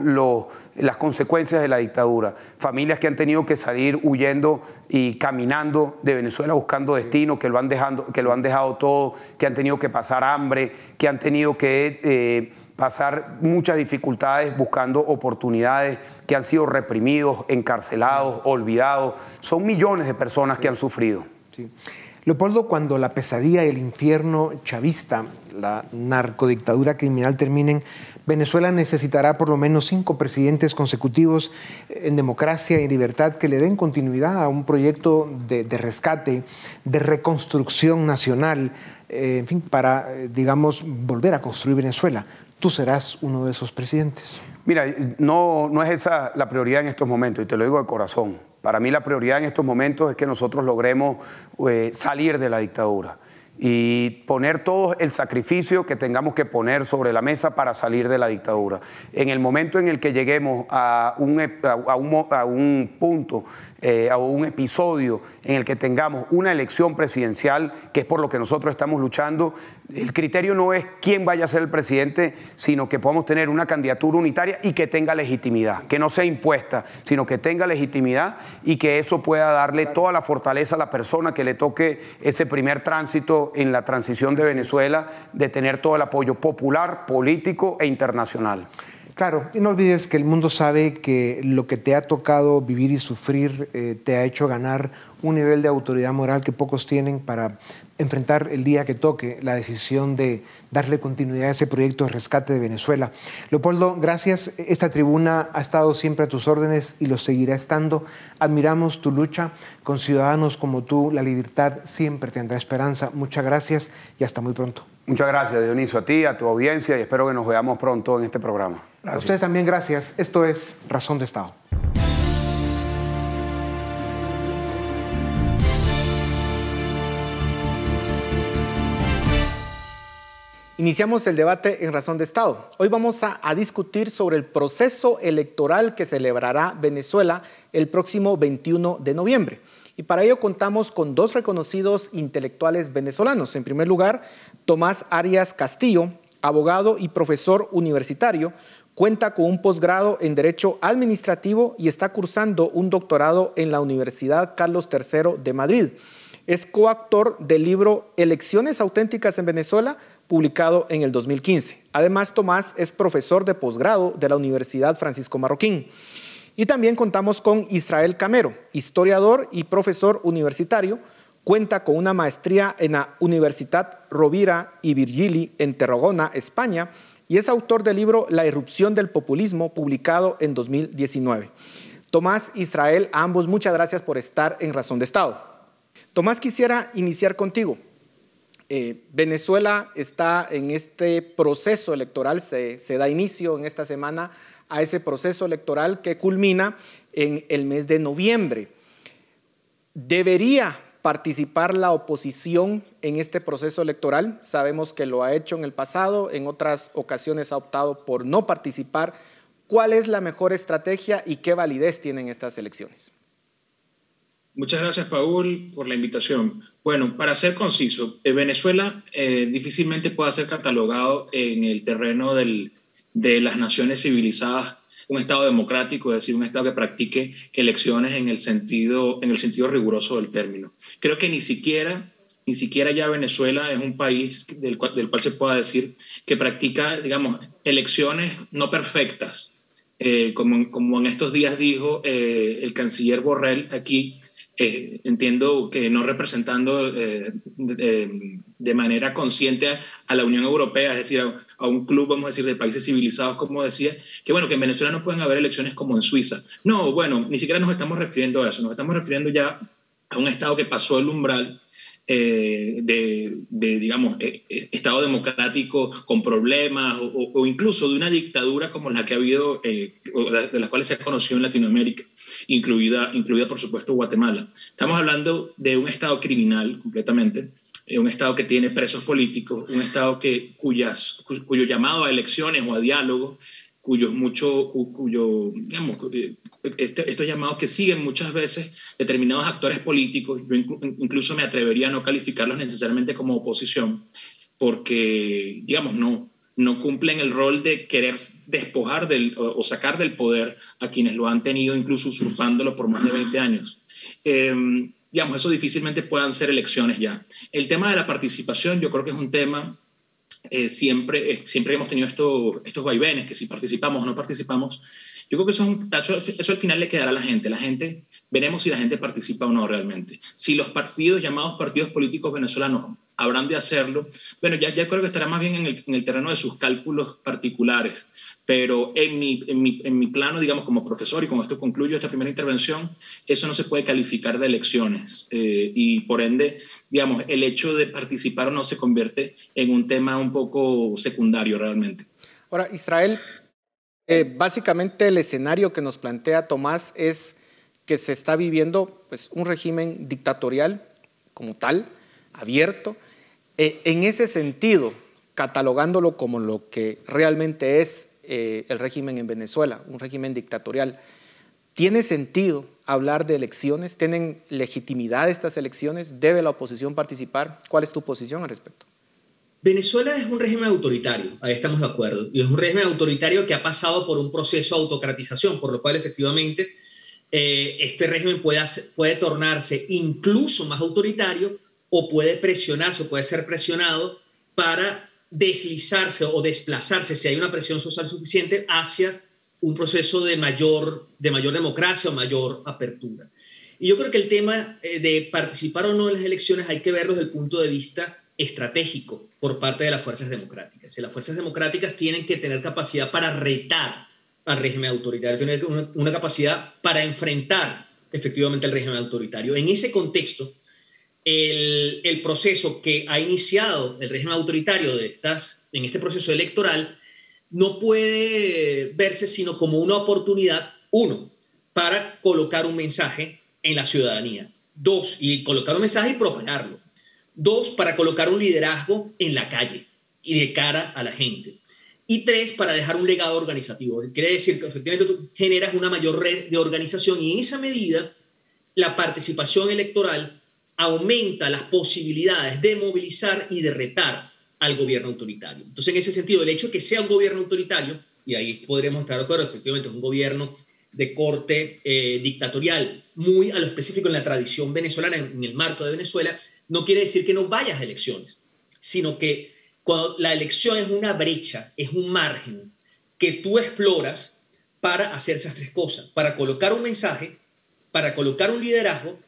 Speaker 3: las consecuencias de la dictadura. Familias que han tenido que salir huyendo y caminando de Venezuela buscando destino, que lo han dejado todo, que han tenido que pasar hambre, que han tenido que pasar muchas dificultades buscando oportunidades, que han sido reprimidos, encarcelados, olvidados. Son millones de personas que han sufrido.
Speaker 2: Sí. Leopoldo, cuando la pesadilla y el infierno chavista, la narcodictadura criminal terminen, Venezuela necesitará por lo menos 5 presidentes consecutivos en democracia y libertad que le den continuidad a un proyecto de rescate, de reconstrucción nacional, en fin, para, digamos, volver a construir Venezuela. Tú serás uno de esos presidentes.
Speaker 3: Mira, no es esa la prioridad en estos momentos, y te lo digo de corazón. Para mí la prioridad en estos momentos es que nosotros logremos salir de la dictadura y poner todo el sacrificio que tengamos que poner sobre la mesa para salir de la dictadura. En el momento en el que lleguemos a un punto, a un episodio en el que tengamos una elección presidencial, que es por lo que nosotros estamos luchando, el criterio no es quién vaya a ser el presidente, sino que podamos tener una candidatura unitaria y que tenga legitimidad, que no sea impuesta, sino que tenga legitimidad y que eso pueda darle toda la fortaleza a la persona que le toque ese primer tránsito en la transición de Venezuela, de tener todo el apoyo popular, político e internacional.
Speaker 2: Claro, y no olvides que el mundo sabe que lo que te ha tocado vivir y sufrir te ha hecho ganar un nivel de autoridad moral que pocos tienen para enfrentar el día que toque la decisión de darle continuidad a ese proyecto de rescate de Venezuela. Leopoldo, gracias. Esta tribuna ha estado siempre a tus órdenes y lo seguirá estando. Admiramos tu lucha. Con ciudadanos como tú, la libertad siempre tendrá esperanza. Muchas gracias y hasta muy pronto.
Speaker 3: Muchas gracias, Dionisio, a ti, a tu audiencia, y espero que nos veamos pronto en este programa. Gracias.
Speaker 2: A ustedes también gracias. Esto es Razón de Estado.
Speaker 4: Iniciamos el debate en Razón de Estado. Hoy vamos a discutir sobre el proceso electoral que celebrará Venezuela el próximo 21 de noviembre. Y para ello contamos con 2 reconocidos intelectuales venezolanos. En primer lugar, Tomás Arias Castillo, abogado y profesor universitario, cuenta con un posgrado en Derecho Administrativo y está cursando un doctorado en la Universidad Carlos III de Madrid. Es coautor del libro Elecciones auténticas en Venezuela, publicado en el 2015. Además, Tomás es profesor de posgrado de la Universidad Francisco Marroquín. Y también contamos con Israel Camero, historiador y profesor universitario. Cuenta con una maestría en la Universitat Rovira i Virgili en Tarragona, España, y es autor del libro La irrupción del populismo, publicado en 2019. Tomás, Israel, a ambos muchas gracias por estar en Razón de Estado. Tomás, quisiera iniciar contigo. Venezuela está en este proceso electoral, se da inicio en esta semana a ese proceso electoral que culmina en el mes de noviembre. ¿Debería participar la oposición en este proceso electoral? Sabemos que lo ha hecho en el pasado, en otras ocasiones ha optado por no participar. ¿Cuál es la mejor estrategia y qué validez tienen estas elecciones?
Speaker 5: Muchas gracias, Paul, por la invitación. Bueno, para ser conciso, Venezuela difícilmente puede ser catalogado en el terreno de las naciones civilizadas, un Estado democrático, es decir, un Estado que practique elecciones en el sentido riguroso del término. Creo que ni siquiera ya Venezuela es un país del cual se pueda decir que practica, digamos, elecciones no perfectas. Como en estos días dijo el canciller Borrell aquí, entiendo que no representando de manera consciente a la Unión Europea, es decir, a un club, vamos a decir, de países civilizados, como decía, que bueno, que en Venezuela no pueden haber elecciones como en Suiza. No, bueno, ni siquiera nos estamos refiriendo a eso, nos estamos refiriendo ya a un Estado que pasó el umbral digamos, Estado democrático con problemas o incluso de una dictadura como la que ha habido, de las cuales se ha conocido en Latinoamérica, incluida por supuesto Guatemala. Estamos hablando de un Estado criminal completamente, un Estado que tiene presos políticos, un Estado cuyo llamado a elecciones o a diálogo, digamos, estos llamados que siguen muchas veces determinados actores políticos, yo incluso me atrevería a no calificarlos necesariamente como oposición, porque, digamos, no cumplen el rol de querer despojar o sacar del poder a quienes lo han tenido, incluso usurpándolo por más de 20 años. Digamos, eso difícilmente puedan ser elecciones ya. El tema de la participación yo creo que es un tema... siempre hemos tenido estos vaivenes, que si participamos o no participamos. Yo creo que eso al final le quedará a la gente. Veremos si la gente participa o no realmente. Si los partidos, llamados partidos políticos venezolanos, habrán de hacerlo, bueno, ya creo que estará más bien en el terreno de sus cálculos particulares. Pero en mi plano, digamos, como profesor, y con esto concluyo esta primera intervención, eso no se puede calificar de elecciones. Y por ende, digamos, el hecho de participar o no se convierte en un tema un poco secundario realmente.
Speaker 4: Ahora, Israel, básicamente el escenario que nos plantea Tomás es que se está viviendo pues, un régimen dictatorial como tal, abierto. En ese sentido, catalogándolo como lo que realmente es el régimen en Venezuela, un régimen dictatorial, ¿tiene sentido hablar de elecciones? ¿Tienen legitimidad estas elecciones? ¿Debe la oposición participar? ¿Cuál es tu posición al respecto?
Speaker 6: Venezuela es un régimen autoritario, ahí estamos de acuerdo, y es un régimen autoritario que ha pasado por un proceso de autocratización, por lo cual efectivamente este régimen puede tornarse incluso más autoritario o puede presionarse o puede ser presionado para deslizarse o desplazarse, si hay una presión social suficiente, hacia un proceso de mayor democracia o mayor apertura. Y yo creo que el tema de participar o no en las elecciones hay que verlo desde el punto de vista estratégico por parte de las fuerzas democráticas. Las fuerzas democráticas tienen que tener capacidad para retar al régimen autoritario, tener una capacidad para enfrentar efectivamente al régimen autoritario. En ese contexto, el proceso que ha iniciado el régimen autoritario en este proceso electoral no puede verse sino como una oportunidad, uno, para colocar un mensaje en la ciudadanía, dos, y colocar un mensaje y propagarlo, dos, para colocar un liderazgo en la calle y de cara a la gente, y tres, para dejar un legado organizativo. Quiere decir que efectivamente tú generas una mayor red de organización y en esa medida la participación electoral aumenta las posibilidades de movilizar y de retar al gobierno autoritario. Entonces, en ese sentido, el hecho de que sea un gobierno autoritario, y ahí podremos estar de acuerdo, efectivamente es un gobierno de corte dictatorial, muy a lo específico en la tradición venezolana, en el marco de Venezuela, no quiere decir que no vayas a elecciones, sino que cuando la elección es una brecha, es un margen que tú exploras para hacer esas tres cosas, para colocar un mensaje, para colocar un liderazgo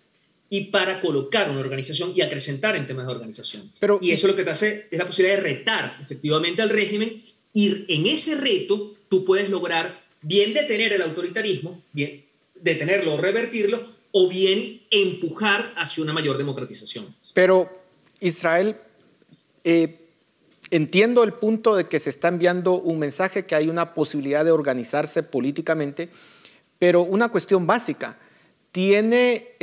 Speaker 6: y para colocar una organización y acrecentar en temas de organización. Y eso lo que te hace es la posibilidad de retar efectivamente al régimen y en ese reto tú puedes lograr bien detener el autoritarismo, bien detenerlo o revertirlo, o bien empujar hacia una mayor democratización.
Speaker 4: Pero, Israel, entiendo el punto de que se está enviando un mensaje, que hay una posibilidad de organizarse políticamente, pero una cuestión básica, ¿tiene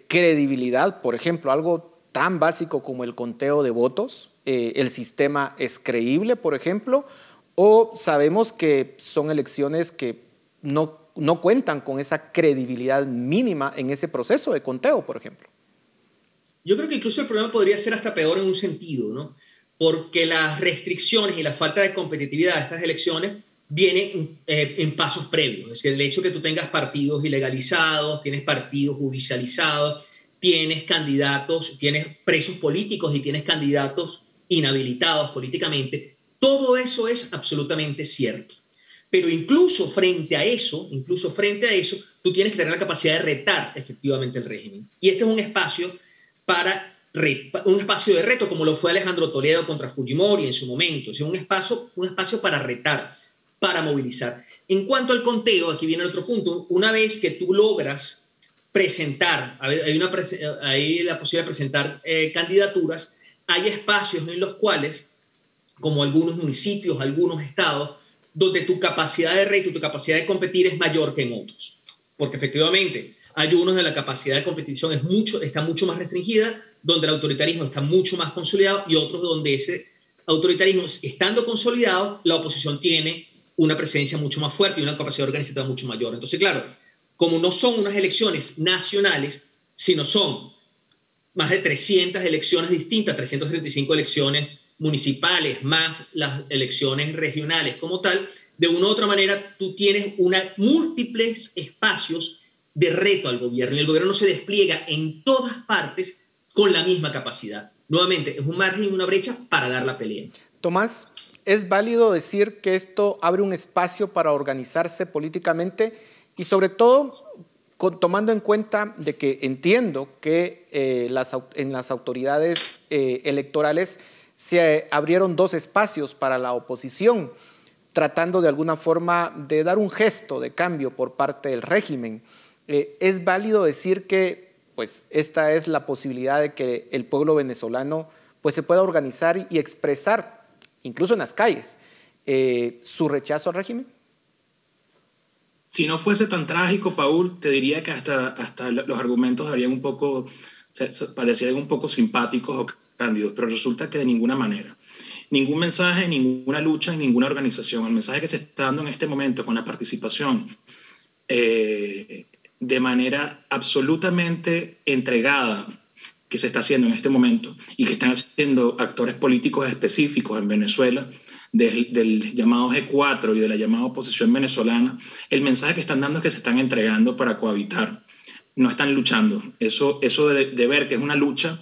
Speaker 4: credibilidad, por ejemplo, algo tan básico como el conteo de votos? ¿El sistema es creíble, por ejemplo? ¿O sabemos que son elecciones que no no cuentan con esa credibilidad mínima en ese proceso de conteo, por ejemplo.
Speaker 6: Yo creo que incluso el problema podría ser hasta peor en un sentido, ¿no? Porque las restricciones y la falta de competitividad de estas elecciones vienen en pasos previos. Es decir, el hecho de que tú tengas partidos ilegalizados, tienes partidos judicializados, tienes candidatos, tienes presos políticos y tienes candidatos inhabilitados políticamente, todo eso es absolutamente cierto. Pero incluso frente a eso, tú tienes que tener la capacidad de retar efectivamente el régimen. Y este es un espacio de reto, como lo fue Alejandro Toledo contra Fujimori en su momento. Es un espacio para retar, para movilizar. En cuanto al conteo, aquí viene otro punto. Una vez que tú logras presentar, hay la posibilidad de presentar candidaturas, hay espacios en los cuales, como algunos municipios, algunos estados, donde tu capacidad de reto, tu capacidad de competir es mayor que en otros. Porque efectivamente hay unos de la capacidad de competición está mucho más restringida, donde el autoritarismo está mucho más consolidado, y otros donde ese autoritarismo, estando consolidado, la oposición tiene una presencia mucho más fuerte y una capacidad organizativa mucho mayor. Entonces, claro, como no son unas elecciones nacionales, sino son más de 300 elecciones distintas, 335 elecciones municipales, más las elecciones regionales como tal, de una u otra manera tú tienes múltiples espacios de reto al gobierno, y el gobierno no se despliega en todas partes con la misma capacidad. Nuevamente, es un margen y una brecha para dar la pelea.
Speaker 4: Tomás, ¿es válido decir que esto abre un espacio para organizarse políticamente y sobre todo tomando en cuenta de que entiendo que en las autoridades electorales se abrieron 2 espacios para la oposición, tratando de alguna forma de dar un gesto de cambio por parte del régimen? ¿Es válido decir que pues, esta es la posibilidad de que el pueblo venezolano pues, se pueda organizar y expresar, incluso en las calles, su rechazo al régimen?
Speaker 5: Si no fuese tan trágico, Paul, te diría que hasta los argumentos parecían un poco simpáticos o cándidos, pero resulta que de ninguna manera. Ningún mensaje, ninguna lucha, ninguna organización. El mensaje que se está dando en este momento con la participación de manera absolutamente entregada que se está haciendo en este momento y que están haciendo actores políticos específicos en Venezuela, del llamado G4 y de la llamada oposición venezolana, el mensaje que están dando es que se están entregando para cohabitar, no están luchando. Eso de ver que es una lucha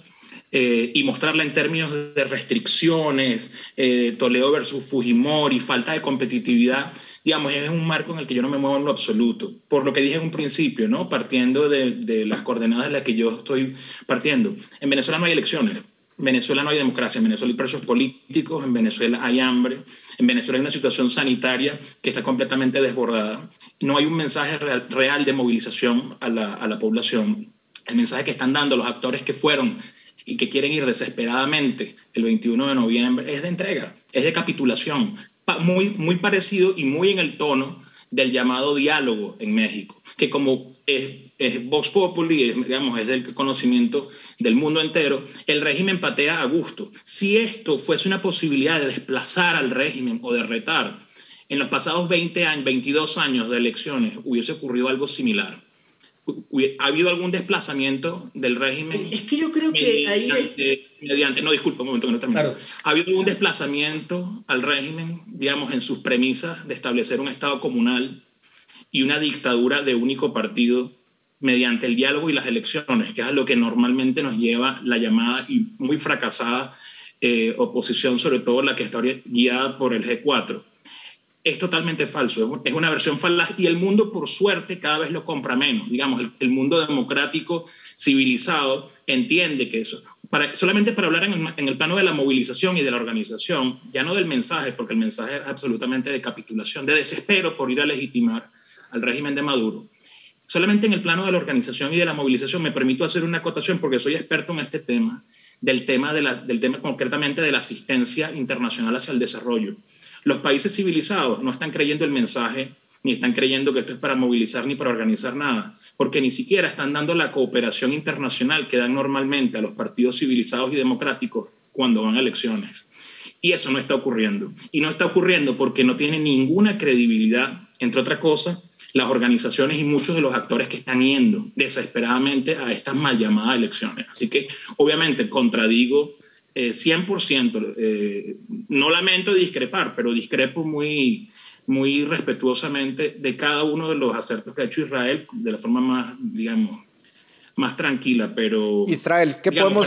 Speaker 5: y mostrarla en términos de restricciones, Toledo versus Fujimori, falta de competitividad, digamos, es un marco en el que yo no me muevo en lo absoluto. Por lo que dije en un principio, ¿no? Partiendo de las coordenadas de las que yo estoy partiendo. En Venezuela no hay elecciones. En Venezuela no hay democracia, en Venezuela hay presos políticos, en Venezuela hay hambre, en Venezuela hay una situación sanitaria que está completamente desbordada. No hay un mensaje real de movilización a la población. El mensaje que están dando los actores que fueron y que quieren ir desesperadamente el 21 de noviembre es de entrega, es de capitulación, muy parecido y muy en el tono del llamado diálogo en México, que como es Vox Populi, digamos, es del conocimiento del mundo entero, el régimen patea a gusto. Si esto fuese una posibilidad de desplazar al régimen o de retar, en los pasados 22 años de elecciones hubiese ocurrido algo similar. ¿Ha habido algún desplazamiento del régimen?
Speaker 6: Es que yo creo que
Speaker 5: no, disculpa un momento que no termino.
Speaker 6: Claro.
Speaker 5: ¿Ha habido algún desplazamiento al régimen, digamos, en sus premisas de establecer un Estado comunal y una dictadura de único partido mediante el diálogo y las elecciones, que es a lo que normalmente nos lleva la llamada y muy fracasada oposición, sobre todo la que está guiada por el G4? Es totalmente falso, es una versión falaz, y el mundo, por suerte, cada vez lo compra menos. Digamos, el mundo democrático civilizado entiende que eso, solamente para hablar en el plano de la movilización y de la organización, ya no del mensaje, porque el mensaje es absolutamente de capitulación, de desespero por ir a legitimar al régimen de Maduro. Solamente en el plano de la organización y de la movilización me permito hacer una acotación, porque soy experto en este tema, del tema concretamente de la asistencia internacional hacia el desarrollo. Los países civilizados no están creyendo el mensaje, ni están creyendo que esto es para movilizar ni para organizar nada, porque ni siquiera están dando la cooperación internacional que dan normalmente a los partidos civilizados y democráticos cuando van a elecciones. Y eso no está ocurriendo. Y no está ocurriendo porque no tiene ninguna credibilidad, entre otras cosas, las organizaciones y muchos de los actores que están yendo desesperadamente a estas mal llamadas elecciones. Así que, obviamente, contradigo 100%. No lamento discrepar, pero discrepo muy respetuosamente de cada uno de los acertos que ha hecho Israel de la forma más, digamos, más tranquila, pero...
Speaker 4: Israel, ¿qué podemos...?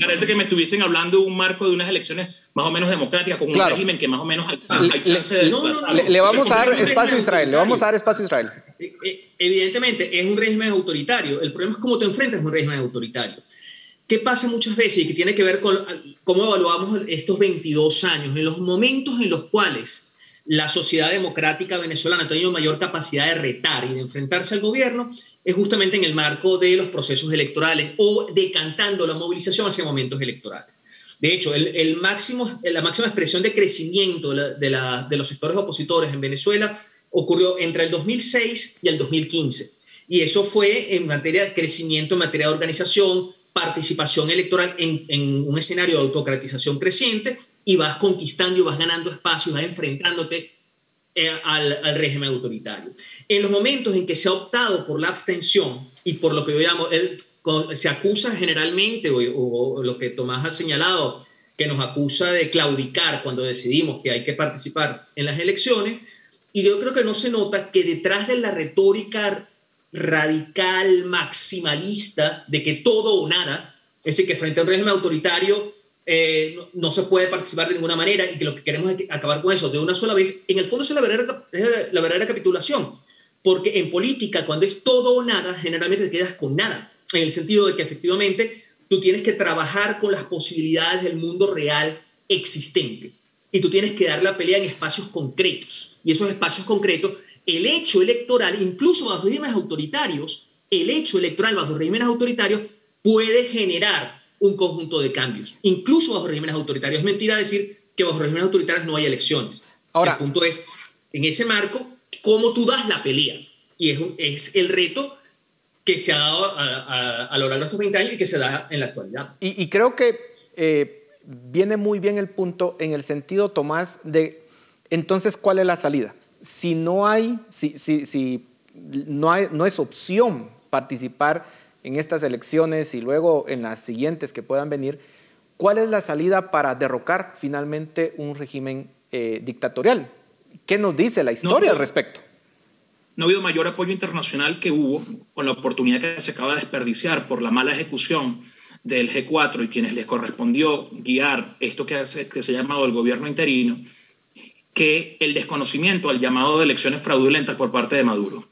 Speaker 5: Parece que me estuviesen hablando de un marco de unas elecciones más o menos democráticas, con un régimen que más o menos hay chance de...
Speaker 4: Le vamos a dar espacio a Israel, le vamos a dar espacio a Israel.
Speaker 6: Evidentemente, es un régimen autoritario. El problema es cómo te enfrentas a un régimen autoritario. ¿Qué pasa muchas veces y que tiene que ver con cómo evaluamos estos 22 años? En los momentos en los cuales la sociedad democrática venezolana ha tenido mayor capacidad de retar y de enfrentarse al gobierno es justamente en el marco de los procesos electorales o decantando la movilización hacia momentos electorales. De hecho, la máxima expresión de crecimiento de los sectores opositores en Venezuela ocurrió entre el 2006 y el 2015. Y eso fue en materia de crecimiento, en materia de organización, participación electoral en un escenario de autocratización creciente, y vas conquistando y vas ganando espacio y vas enfrentándote al régimen autoritario. En los momentos en que se ha optado por la abstención y por lo que yo llamo, se acusa generalmente, o lo que Tomás ha señalado, que nos acusa de claudicar cuando decidimos que hay que participar en las elecciones, y yo creo que no se nota que detrás de la retórica radical, maximalista, de que todo o nada, es decir, que frente a un régimen autoritario no se puede participar de ninguna manera y que lo que queremos es acabar con eso de una sola vez, en el fondo es la verdadera capitulación, porque en política, cuando es todo o nada, generalmente te quedas con nada, en el sentido de que efectivamente tú tienes que trabajar con las posibilidades del mundo real existente y tú tienes que dar la pelea en espacios concretos, y esos espacios concretos, el hecho electoral, incluso bajo regímenes autoritarios, el hecho electoral bajo regímenes autoritarios puede generar un conjunto de cambios, incluso bajo regímenes autoritarios. Es mentira decir que bajo regímenes autoritarios no hay elecciones. Ahora, el punto es, en ese marco, cómo tú das la pelea. Y es el reto que se ha dado a lo largo de estos 20 años y que se da en la actualidad.
Speaker 4: Y creo que viene muy bien el punto en el sentido, Tomás, de entonces, ¿cuál es la salida? Si no es opción participar en estas elecciones y luego en las siguientes que puedan venir, ¿cuál es la salida para derrocar finalmente un régimen dictatorial? ¿Qué nos dice la historia al respecto?
Speaker 5: No ha habido mayor apoyo internacional que hubo con la oportunidad que se acaba de desperdiciar por la mala ejecución del G4 y quienes les correspondió guiar esto que se ha llamado el gobierno interino, que el desconocimiento al llamado de elecciones fraudulentas por parte de Maduro.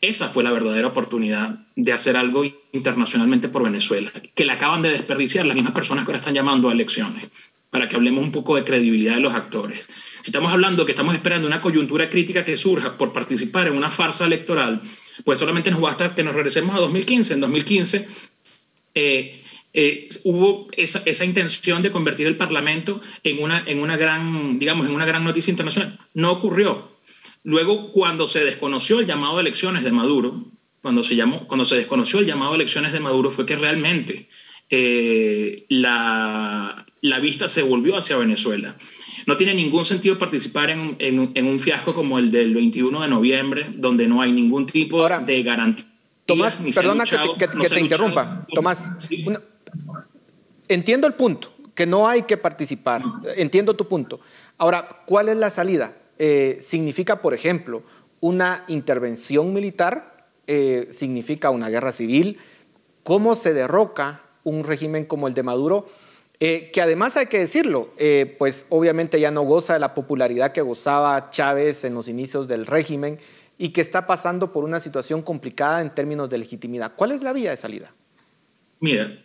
Speaker 5: Esa fue la verdadera oportunidad de hacer algo internacionalmente por Venezuela, que la acaban de desperdiciar las mismas personas que ahora están llamando a elecciones, para que hablemos un poco de credibilidad de los actores. Si estamos hablando que estamos esperando una coyuntura crítica que surja por participar en una farsa electoral, pues solamente nos basta que nos regresemos a 2015. En 2015 hubo esa intención de convertir el Parlamento en una gran noticia internacional. No ocurrió. Luego, cuando se desconoció el llamado de elecciones de Maduro, cuando se desconoció el llamado de elecciones de Maduro, fue que realmente la vista se volvió hacia Venezuela. No tiene ningún sentido participar en un fiasco como el del 21 de noviembre, donde no hay ningún tipo de garantía.
Speaker 4: Tomás, perdona que te interrumpa. Tomás, ¿sí? Entiendo el punto, que no hay que participar. Entiendo tu punto. Ahora, ¿cuál es la salida? ¿Significa, por ejemplo, una intervención militar? ¿Significa una guerra civil? ¿Cómo se derroca un régimen como el de Maduro? Que además hay que decirlo, pues obviamente ya no goza de la popularidad que gozaba Chávez en los inicios del régimen y que está pasando por una situación complicada en términos de legitimidad. ¿Cuál es la vía de salida?
Speaker 5: Mira,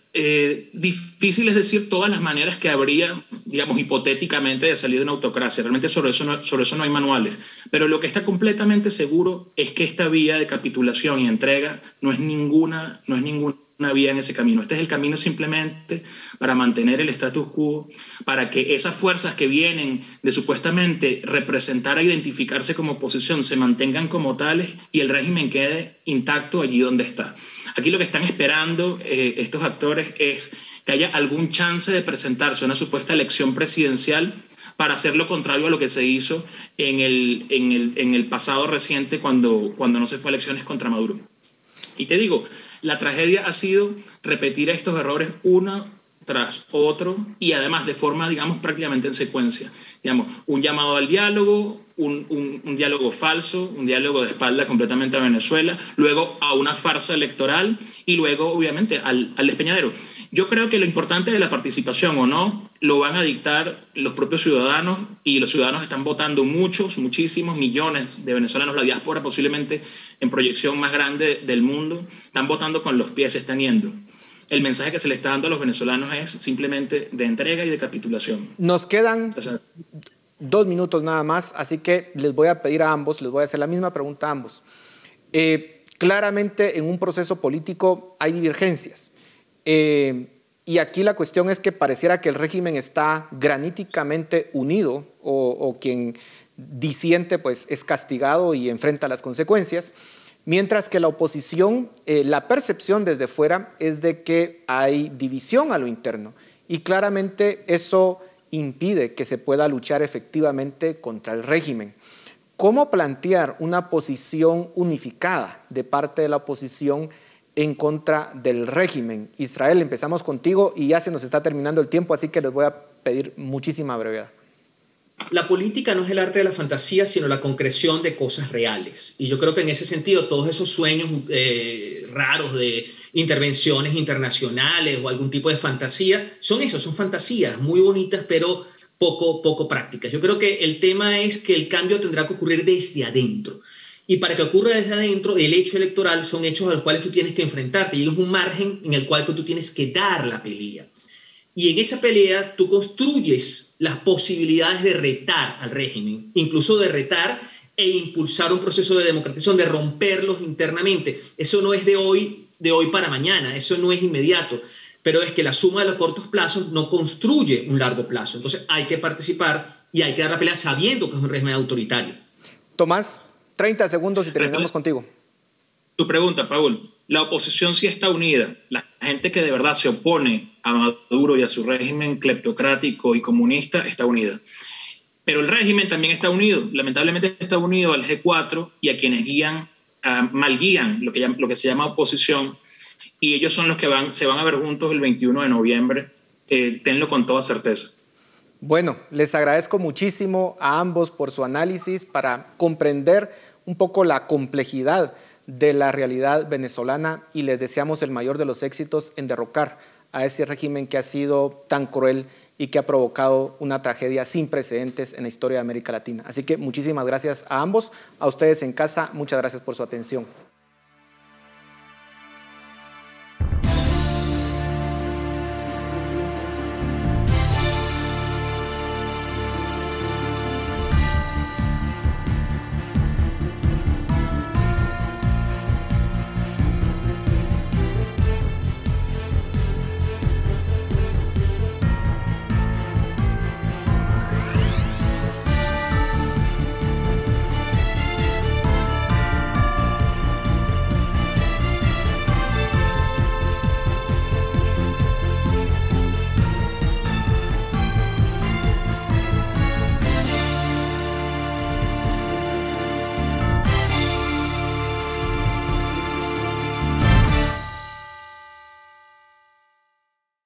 Speaker 5: difícil es decir todas las maneras que habría, digamos, hipotéticamente de salir de una autocracia. Realmente sobre eso no hay manuales. Pero lo que está completamente seguro es que esta vía de capitulación y entrega no es ninguna vía en ese camino. Este es el camino simplemente para mantener el status quo, para que esas fuerzas que vienen de supuestamente representar a identificarse como oposición se mantengan como tales y el régimen quede intacto allí donde está. Aquí lo que están esperando estos actores es que haya algún chance de presentarse a una supuesta elección presidencial para hacer lo contrario a lo que se hizo en el pasado reciente cuando no se fue a elecciones contra Maduro. Y te digo, la tragedia ha sido repetir estos errores una tras otro y además de forma, digamos, prácticamente en secuencia. Digamos, un llamado al diálogo, un diálogo falso, un diálogo de espalda completamente a Venezuela, luego a una farsa electoral y luego, obviamente, al despeñadero. Yo creo que lo importante de la participación o no lo van a dictar los propios ciudadanos y los ciudadanos están votando muchísimos millones de venezolanos, la diáspora posiblemente en proyección más grande del mundo, están votando con los pies, se están yendo. El mensaje que se le está dando a los venezolanos es simplemente de entrega y de capitulación.
Speaker 4: Nos quedan 2 minutos nada más, así que les voy a pedir a ambos, les voy a hacer la misma pregunta a ambos. Claramente en un proceso político hay divergencias. Y aquí la cuestión es que pareciera que el régimen está graníticamente unido o quien disiente pues es castigado y enfrenta las consecuencias. Mientras que la oposición, la percepción desde fuera es de que hay división a lo interno y claramente eso impide que se pueda luchar efectivamente contra el régimen. ¿Cómo plantear una posición unificada de parte de la oposición en contra del régimen? Israel, empezamos contigo y ya se nos está terminando el tiempo, así que les voy a pedir muchísima brevedad.
Speaker 6: La política no es el arte de la fantasía, sino la concreción de cosas reales. Y yo creo que en ese sentido, todos esos sueños raros de intervenciones internacionales o algún tipo de fantasía, son fantasías muy bonitas, pero poco prácticas. Yo creo que el tema es que el cambio tendrá que ocurrir desde adentro. Y para que ocurra desde adentro, el hecho electoral son hechos a los cuales tú tienes que enfrentarte. Y es un margen en el cual tú tienes que dar la pelea. Y en esa pelea tú construyes las posibilidades de retar al régimen, incluso de retar e impulsar un proceso de democratización, de romperlos internamente. Eso no es de hoy para mañana, eso no es inmediato, pero es que la suma de los cortos plazos no construye un largo plazo. Entonces hay que participar y hay que dar la pelea sabiendo que es un régimen autoritario.
Speaker 4: Tomás, 30 segundos y terminamos contigo.
Speaker 5: Tu pregunta, Paul. La oposición sí está unida. La gente que de verdad se opone a Maduro y a su régimen cleptocrático y comunista está unida. Pero el régimen también está unido. Lamentablemente está unido al G4 y a quienes malguían lo que se llama oposición. Y ellos son los que se van a ver juntos el 21 de noviembre. Tenlo con toda certeza.
Speaker 4: Bueno, les agradezco muchísimo a ambos por su análisis para comprender un poco la complejidad de la realidad venezolana y les deseamos el mayor de los éxitos en derrocar a ese régimen que ha sido tan cruel y que ha provocado una tragedia sin precedentes en la historia de América Latina. Así que muchísimas gracias a ambos, a ustedes en casa, muchas gracias por su atención.